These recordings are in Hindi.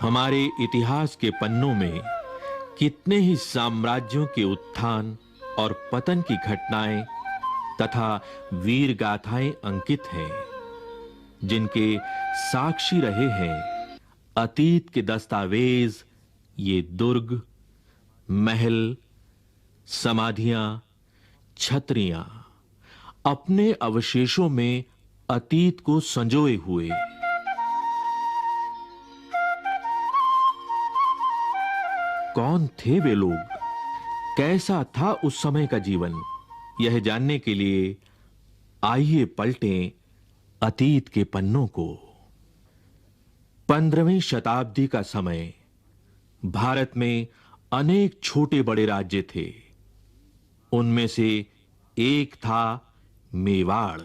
हमारे इतिहास के पन्नों में कितने ही साम्राज्यों के उत्थान और पतन की घटनाएं तथा वीर गाथाएं अंकित हैं, जिनके साक्षी रहे हैं अतीत के दस्तावेज, ये दुर्ग, महल, समाधियां, छतरियां, अपने अवशेषों में अतीत को संजोए हुए। कौन थे वे लोग? कैसा था उस समय का जीवन? यह जानने के लिए आइए पलटें अतीत के पन्नों को। 15वीं शताब्दी का समय। भारत में अनेक छोटे बड़े राज्य थे। उनमें से एक था मेवाड़।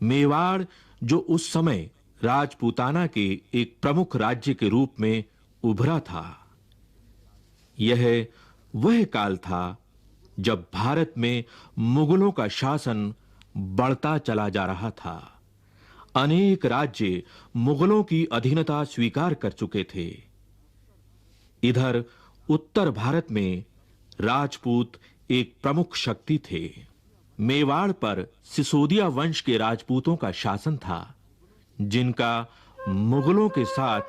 मेवाड़, जो उस समय राजपूताना के एक प्रमुख राज्य के रूप में उभरा था। यह वह काल था जब भारत में मुगलों का शासन बढ़ता चला जा रहा था। अनेक राज्य मुगलों की अधीनता स्वीकार कर चुके थे। इधर उत्तर भारत में राजपूत एक प्रमुख शक्ति थे। मेवाड़ पर सिसोदिया वंश के राजपूतों का शासन था, जिनका मुगलों के साथ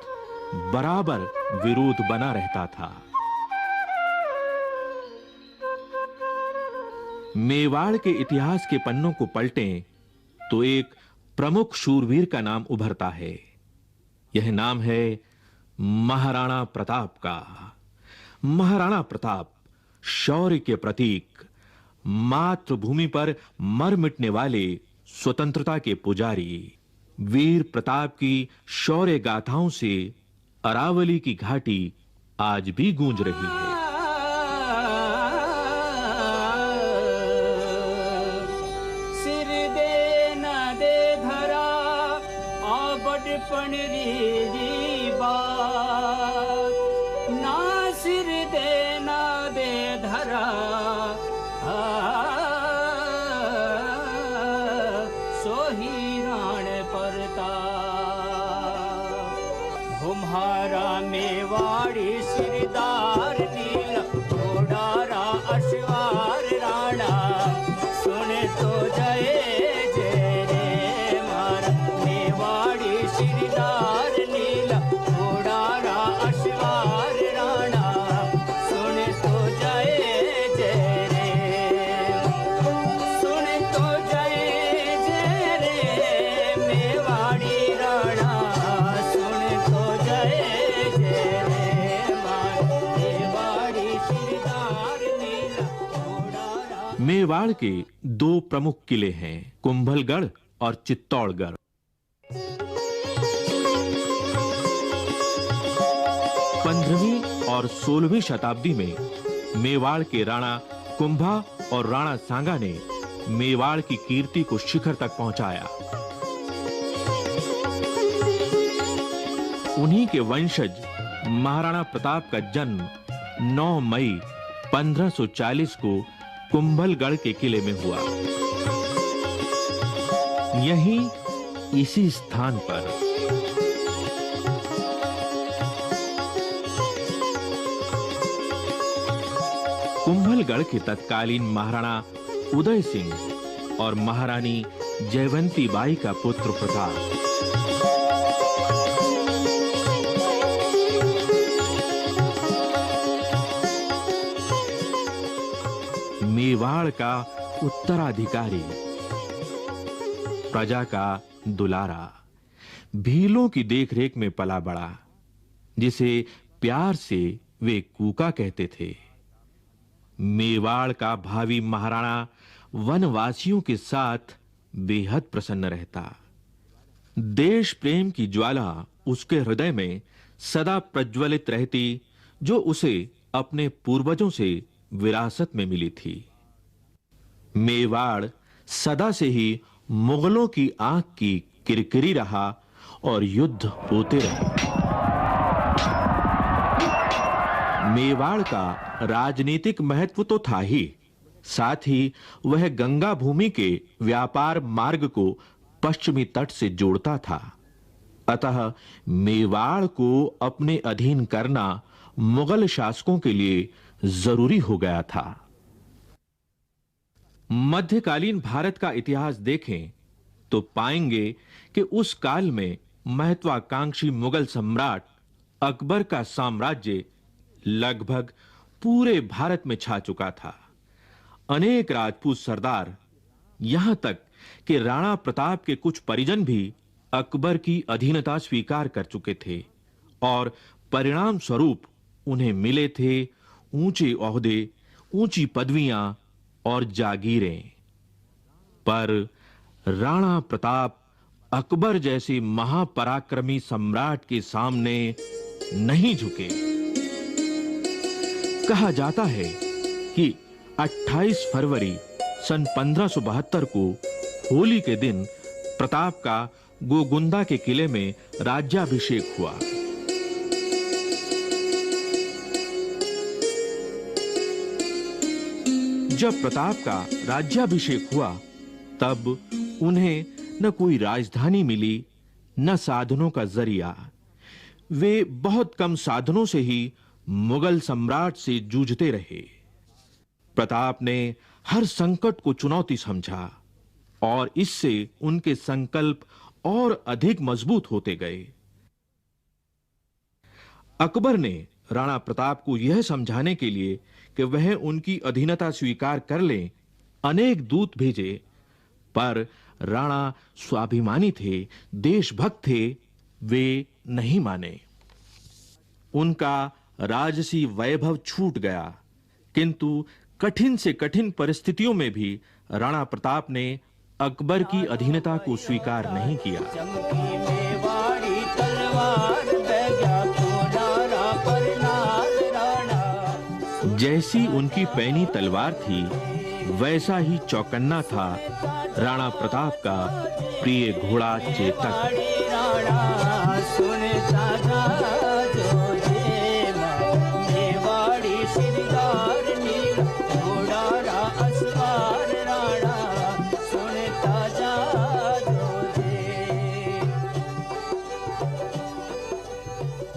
बराबर विरोध बना रहता था। मेवाड़ के इतिहास के पन्नों को पलटें तो एक प्रमुख शूरवीर का नाम उभरता है। यह नाम है महाराणा प्रताप का। महाराणा प्रताप शौर्य के प्रतीक, मातृभूमि पर मर मिटने वाले स्वतंत्रता के पुजारी। वीर प्रताप की शौर्य गाथाओं से अरावली की घाटी आज भी गूंज रही है। मेवाड़ के दो प्रमुख किले हैं, कुंभलगढ़ और चित्तौड़गढ़। पंद्रहवीं और 16वीं शताब्दी में मेवाड़ के राणा कुंभा और राणा सांगा ने मेवाड़ की कीर्ति को शिखर तक पहुंचाया। उन्हीं के वंशज महाराणा प्रताप का जन्म 9 मई 1540 को कुंभलगढ़ के किले में हुआ। यहीं इसी स्थान पर कुंभलगढ़ के तत्कालीन महाराणा उदय सिंह और महारानी जयवंती बाई का पुत्र प्रताप मेवाड़ का उत्तराधिकारी, प्रजा का दुलारा, भीलों की देखरेख में पला बड़ा, जिसे प्यार से वे कूका कहते थे। मेवाड़ का भावी महाराणा वनवासियों के साथ बेहद प्रसन्न रहता। देश प्रेम की ज्वाला उसके हृदय में सदा प्रज्वलित रहती, जो उसे अपने पूर्वजों से विरासत में मिली थी। मेवाड़ सदा से ही मुगलों की आंख की किरकिरी रहा और युद्ध होते रहे। मेवाड़ का राजनीतिक महत्व तो था ही, साथ ही वह गंगा भूमि के व्यापार मार्ग को पश्चिमी तट से जोड़ता था। अतः मेवाड़ को अपने अधीन करना मुगल शासकों के लिए जरूरी हो गया था। मध्यकालीन भारत का इतिहास देखें तो पाएंगे कि उस काल में महत्वाकांक्षी मुगल सम्राट अकबर का साम्राज्य लगभग पूरे भारत में छा चुका था। अनेक राजपूत सरदार, यहां तक कि राणा प्रताप के कुछ परिजन भी अकबर की अधीनता स्वीकार कर चुके थे और परिणाम स्वरूप उन्हें मिले थे ऊंचे ओहदे, ऊंची पदवियां और जागीरें। पर राणा प्रताप अकबर जैसे महापराक्रमी सम्राट के सामने नहीं झुके। कहा जाता है कि 28 फरवरी सन 1572 को होली के दिन प्रताप का गोगुंदा के किले में राज्याभिषेक हुआ। जब प्रताप का राज्याभिषेक हुआ तब उन्हें न कोई राजधानी मिली, न साधनों का जरिया। वे बहुत कम साधनों से ही मुगल सम्राट से जूझते रहे। प्रताप ने हर संकट को चुनौती समझा और इससे उनके संकल्प और अधिक मजबूत होते गए। अकबर ने राणा प्रताप को यह समझाने के लिए कि वह उनकी अधीनता स्वीकार कर लें, अनेक दूत भेजे, पर राणा स्वाभिमानी थे, देशभक्त थे, वे नहीं माने। उनका राजसी वैभव छूट गया, किंतु कठिन से कठिन परिस्थितियों में भी राणा प्रताप ने अकबर की अधीनता को स्वीकार नहीं किया। जैसी उनकी पैनी तलवार थी, वैसा ही चौकन्ना था राणा प्रताप का प्रिय घोड़ा चेतक।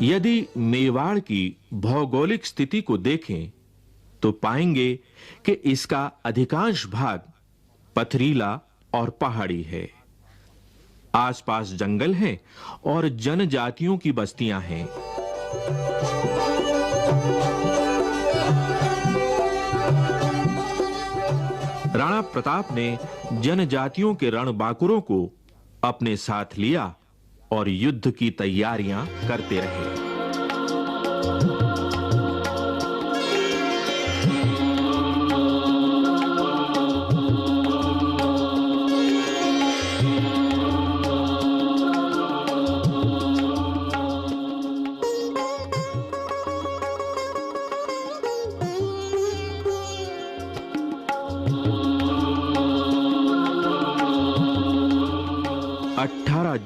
यदि मेवाड़ की भौगोलिक स्थिति को देखें तो पाएंगे कि इसका अधिकांश भाग पथरीला और पहाड़ी है। आसपास जंगल हैं और जनजातियों की बस्तियां हैं। राणा प्रताप ने जनजातियों के रणबांकुरों को अपने साथ लिया और युद्ध की तैयारियां करते रहे।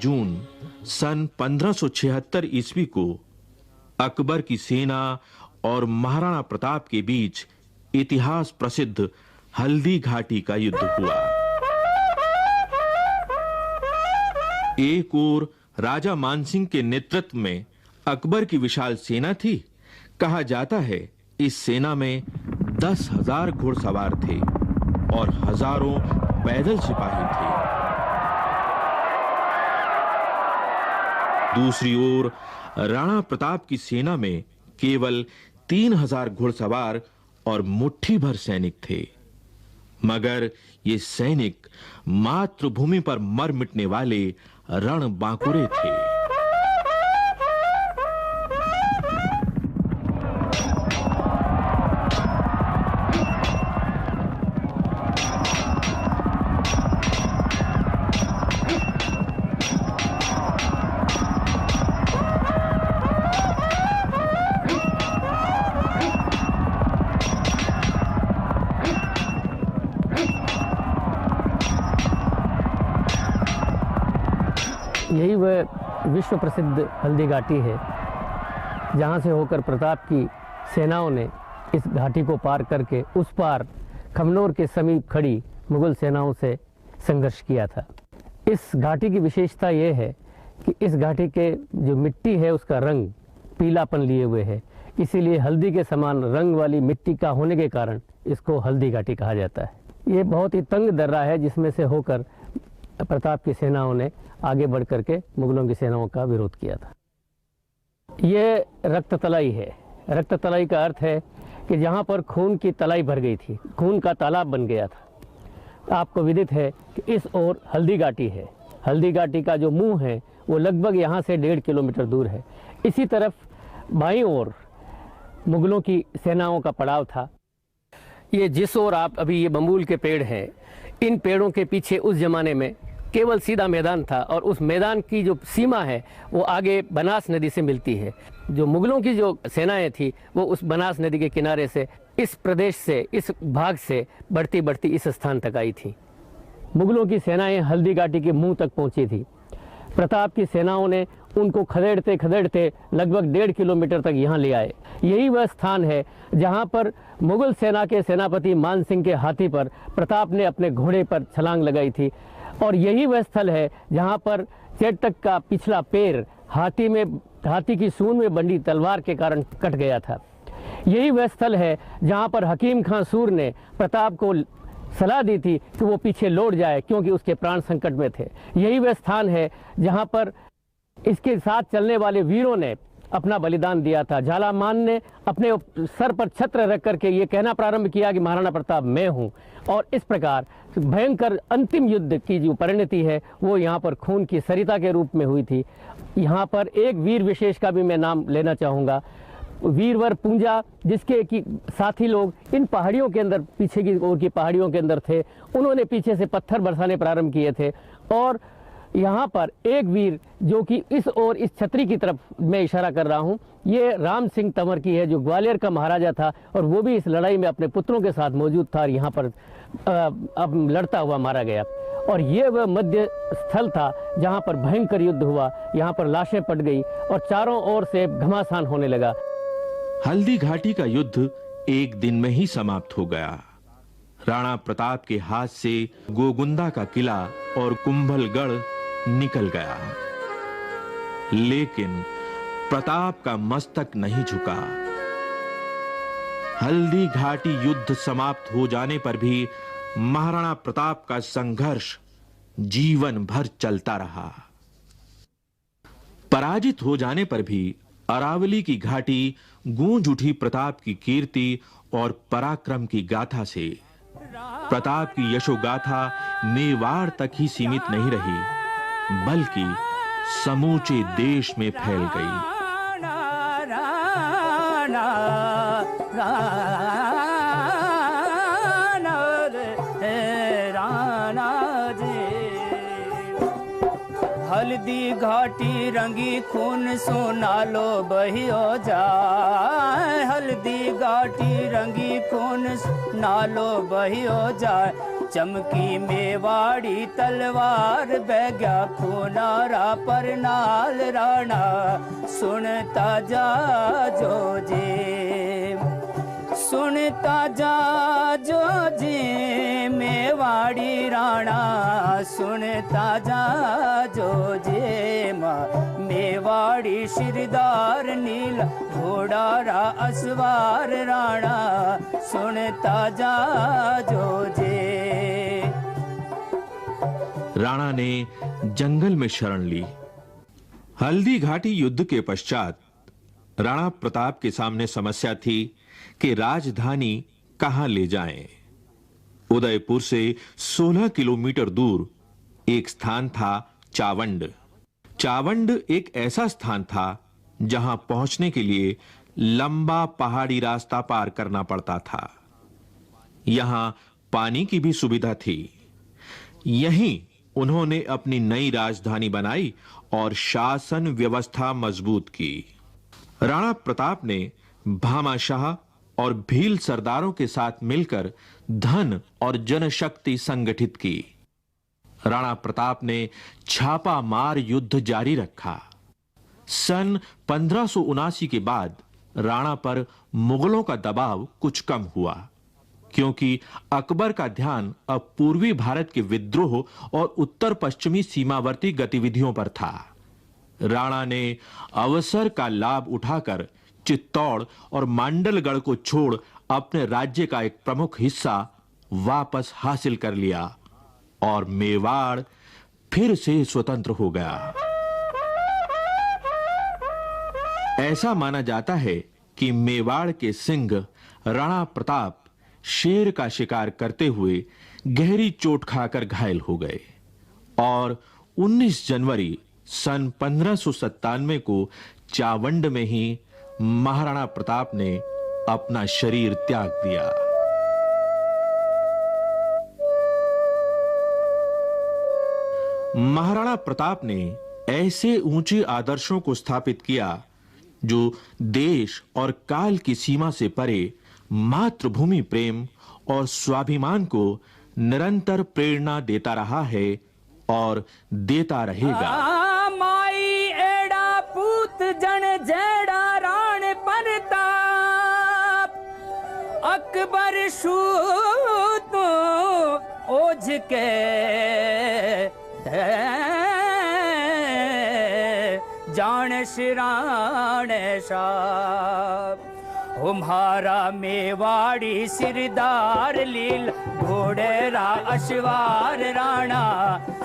जून सन 1576 ईस्वी को अकबर की सेना और महाराणा प्रताप के बीच इतिहास प्रसिद्ध हल्दी घाटी का युद्ध हुआ। एक ओर राजा मानसिंह के नेतृत्व में अकबर की विशाल सेना थी। कहा जाता है इस सेना में 10,000 घुड़सवार थे और हजारों पैदल सिपाही थे। दूसरी ओर राणा प्रताप की सेना में केवल 3,000 घुड़सवार और मुट्ठी भर सैनिक थे, मगर ये सैनिक मातृभूमि पर मर मिटने वाले रणबांकुरे थे। यही वह विश्व प्रसिद्ध हल्दी घाटी है जहां से होकर प्रताप की सेनाओं ने इस घाटी को पार करके उस पार खमनोर के समीप खड़ी मुगल सेनाओं से संघर्ष किया था। इस घाटी की विशेषता यह है कि इस घाटी के जो मिट्टी है उसका रंग पीलापन लिए हुए है, इसीलिए हल्दी के समान रंग वाली मिट्टी का होने के कारण इसको हल्दी घाटी कहा जाता है। ये बहुत ही तंग दर्रा है जिसमें से होकर प्रताप की सेनाओं ने आगे बढ़ करके मुगलों की सेनाओं का विरोध किया था। ये रक्त तलाई है। रक्त तलाई का अर्थ है कि जहाँ पर खून की तलाई भर गई थी, खून का तालाब बन गया था। आपको विदित है कि इस ओर हल्दी घाटी है। हल्दी घाटी का जो मुंह है वो लगभग यहाँ से 1.5 किलोमीटर दूर है। इसी तरफ बाईं ओर मुगलों की सेनाओं का पड़ाव था। ये जिस ओर आप अभी ये बम्बूल के पेड़ हैं, इन पेड़ों के पीछे उस ज़माने में केवल सीधा मैदान था और उस मैदान की जो सीमा है वो आगे बनास नदी से मिलती है। जो मुगलों की जो सेनाएं थी वो उस बनास नदी के किनारे से इस प्रदेश से, इस भाग से बढ़ती बढ़ती इस स्थान तक आई थी। मुगलों की सेनाएं हल्दी घाटी के मुंह तक पहुंची थी। प्रताप की सेनाओं ने उनको खदेड़ते खदेड़ते लगभग 1.5 किलोमीटर तक यहाँ ले आए। यही वह स्थान है जहाँ पर मुगल सेना के सेनापति मान सिंह के हाथी पर प्रताप ने अपने घोड़े पर छलांग लगाई थी, और यही वह स्थल है जहाँ पर चेटक का पिछला पैर हाथी की सूंड में बंधी तलवार के कारण कट गया था। यही वह स्थल है जहाँ पर हकीम खां सूर ने प्रताप को सलाह दी थी कि वो पीछे लौट जाए क्योंकि उसके प्राण संकट में थे। यही वह स्थान है जहाँ पर इसके साथ चलने वाले वीरों ने अपना बलिदान दिया था। झालामान ने अपने सर पर छत्र रख करके ये कहना प्रारंभ किया कि महाराणा प्रताप मैं हूँ, और इस प्रकार भयंकर अंतिम युद्ध की जो परिणति है वो यहाँ पर खून की सरिता के रूप में हुई थी। यहाँ पर एक वीर विशेष का भी मैं नाम लेना चाहूँगा, वीरवर पूंजा, जिसके कि साथी लोग इन पहाड़ियों के अंदर, पीछे की ओर की पहाड़ियों के अंदर थे। उन्होंने पीछे से पत्थर बरसाने प्रारंभ किए थे, और यहाँ पर एक वीर जो कि इस ओर इस छतरी की तरफ मैं इशारा कर रहा हूँ, ये राम सिंह तंवर की है, जो ग्वालियर का महाराजा था, और वो भी इस लड़ाई में अपने पुत्रों के साथ मौजूद था और यहाँ पर अब लड़ता हुआ मारा गया। और ये वह मध्य स्थल था जहाँ पर भयंकर युद्ध हुआ। यहाँ पर लाशें पड़ गई और चारों ओर से घमासान होने लगा। हल्दी घाटी का युद्ध एक दिन में ही समाप्त हो गया। राणा प्रताप के हाथ से गोगुंदा का किला और कुंभलगढ़ निकल गया, लेकिन प्रताप का मस्तक नहीं झुका। हल्दी घाटी युद्ध समाप्त हो जाने पर भी महाराणा प्रताप का संघर्ष जीवन भर चलता रहा। पराजित हो जाने पर भी अरावली की घाटी गूंज उठी प्रताप की कीर्ति और पराक्रम की गाथा से। प्रताप की यशोगाथा मेवाड़ तक ही सीमित नहीं रही, बल्कि समूचे देश में फैल गई। हल्दी घाटी रंगी खून सोनालो बहियो जाए, हल्दी घाटी रंगी खून नालो बहियो जाए। चमकी मेवाड़ी तलवार बहग्या खूनारा पर नाल राणा सुनता जा जो जे, सुनता जा जो जे मेवाड़ी राणा सुनता जा जो जे। मेवाड़ी शिरदार नील घोड़ारा असवार राणा सुनता जा जो जे। राणा ने जंगल में शरण ली। हल्दी घाटी युद्ध के पश्चात राणा प्रताप के सामने समस्या थी कि राजधानी कहां ले जाएं। उदयपुर से 16 किलोमीटर दूर एक स्थान था चावंड। चावंड एक ऐसा स्थान था जहां पहुंचने के लिए लंबा पहाड़ी रास्ता पार करना पड़ता था। यहां पानी की भी सुविधा थी। यहीं उन्होंने अपनी नई राजधानी बनाई और शासन व्यवस्था मजबूत की। राणा प्रताप ने भामाशाह और भील सरदारों के साथ मिलकर धन और जनशक्ति संगठित की। राणा प्रताप ने छापा मार युद्ध जारी रखा। सन 1579 के बाद राणा पर मुगलों का दबाव कुछ कम हुआ, क्योंकि अकबर का ध्यान अब पूर्वी भारत के विद्रोह और उत्तर पश्चिमी सीमावर्ती गतिविधियों पर था। राणा ने अवसर का लाभ उठाकर चित्तौड़ और मांडलगढ़ को छोड़ अपने राज्य का एक प्रमुख हिस्सा वापस हासिल कर लिया और मेवाड़ फिर से स्वतंत्र हो गया। ऐसा माना जाता है कि मेवाड़ के सिंह राणा प्रताप शेर का शिकार करते हुए गहरी चोट खाकर घायल हो गए और 19 जनवरी सन 1597 को चावंड में ही महाराणा प्रताप ने अपना शरीर त्याग दिया। महाराणा प्रताप ने ऐसे ऊंचे आदर्शों को स्थापित किया जो देश और काल की सीमा से परे मातृभूमि प्रेम और स्वाभिमान को निरंतर प्रेरणा देता रहा है और देता रहेगा। माई एड़ा पूत जन जेड़ा राण प्रताप अकबर शूत ओझ के जान शिराण साहब हमारा मेवाड़ी सिरदार लील घोड़ेरा अश्वार राणा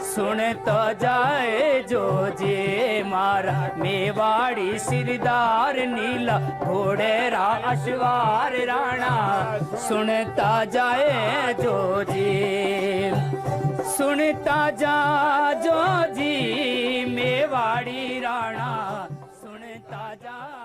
सुन तो जाए जो जे मारा मेवाड़ी सिरदार नीला घोड़ेरा अश्वार राणा सुनता जाए जो जी सुनता जा जो जी मेवाड़ी राणा सुनता जा।